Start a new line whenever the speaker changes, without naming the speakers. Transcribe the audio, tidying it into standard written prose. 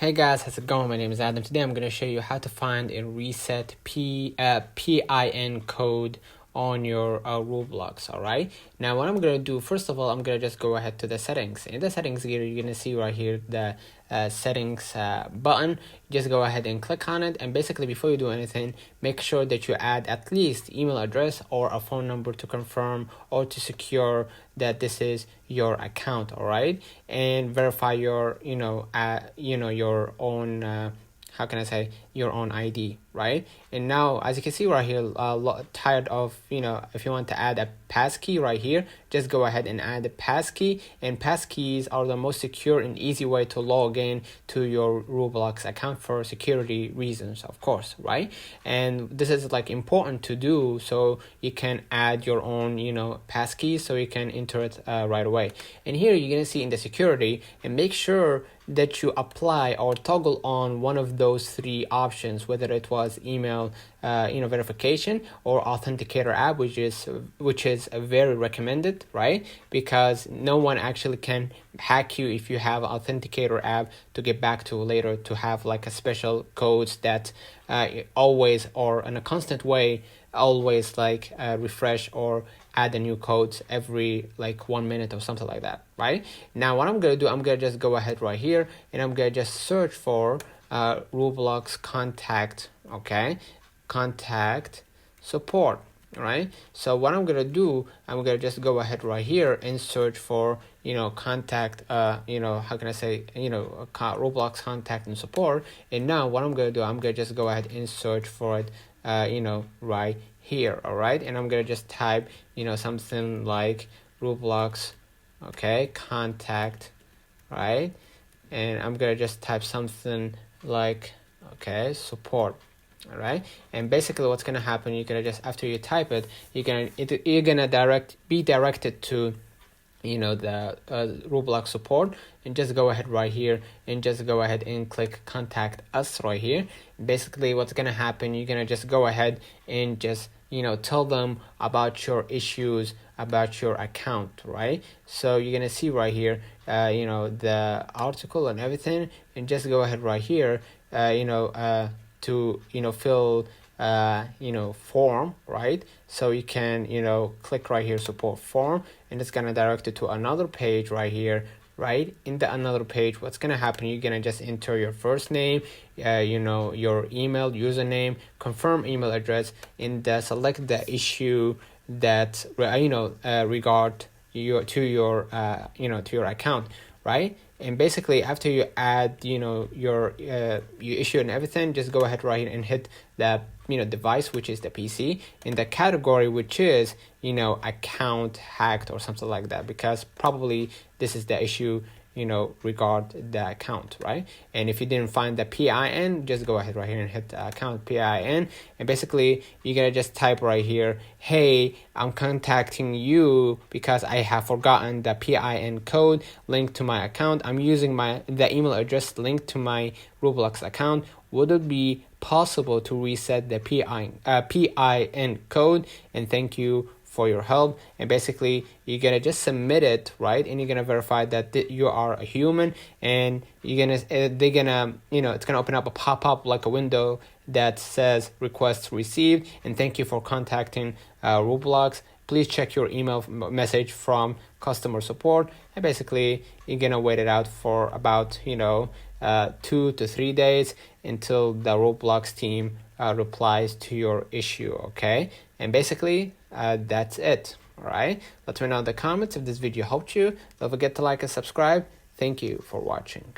Hey guys, how's it going? My name is Adam. Today I'm going to show you how to find a reset PIN code on your Roblox. All right, now what I'm going to do, first of all, I'm going to just go ahead to the settings. In the settings here, you're going to see right here the settings button. Just go ahead and click on it, and basically before you do anything, make sure that you add at least email address or a phone number to confirm or to secure that this is your account. All right, and verify your your own how can I say, your own ID, right? And now, as you can see right here, tired of, if you want to add a passkey right here, just go ahead and add a passkey. And passkeys are the most secure and easy way to log in to your Roblox account for security reasons, of course, right? And this is like important to do so you can add your own, passkey so you can enter it right away. And here you're gonna see in the security, and make sure that you apply or toggle on one of those three options, whether it was email verification or authenticator app, which is very recommended, right? Because no one actually can hack you if you have authenticator app to get back to later, to have like a special codes that always or in a constant way always refresh or add a new codes every 1 minute or something like that, right? Now what I'm gonna do, I'm gonna just go ahead right here and I'm gonna just search for Roblox contact, okay, contact support. Right, so what I'm gonna do, I'm gonna just go ahead right here and search for contact how can I say Roblox contact and support. And now what I'm gonna do, I'm gonna just go ahead and search for it right here. All right, and I'm gonna just type something like Roblox, okay, contact, right, and I'm gonna just type something like support. All right, and basically what's gonna happen, you're gonna just, after you type it, you're gonna be directed to the Roblox support, and just go ahead right here and just go ahead and click contact us right here. Basically what's gonna happen, you're gonna just go ahead and just tell them about your issues about your account, right? So you're gonna see right here the article and everything, and just go ahead right here to fill form, right? So you can click right here support form, and it's gonna direct you to another page right here. Right, in the another page, what's gonna happen, you're gonna just enter your first name, your email username, confirm email address, and select the issue that regard to your account, right? And basically after you add your issue and everything, just go ahead right here and hit the device, which is the PC, in the category which is account hacked or something like that, because probably this is the issue regard the account, right? And if you didn't find the PIN, just go ahead right here and hit the account PIN, and basically you're gonna just type right here, hey, I'm contacting you because I have forgotten the PIN code linked to my account. I'm using the email address linked to my Roblox account. Would it be possible to reset the PIN code? And thank you for your help. And basically you're gonna just submit it, right? And you're gonna verify that you are a human, and you're gonna it's gonna open up a pop-up like a window that says request received and thank you for contacting Roblox. Please check your email message from customer support. And basically you're gonna wait it out for about 2 to 3 days until the Roblox team replies to your issue, okay? And basically that's it. All right, let me know in the comments if this video helped you. Don't forget to like and subscribe. Thank you for watching.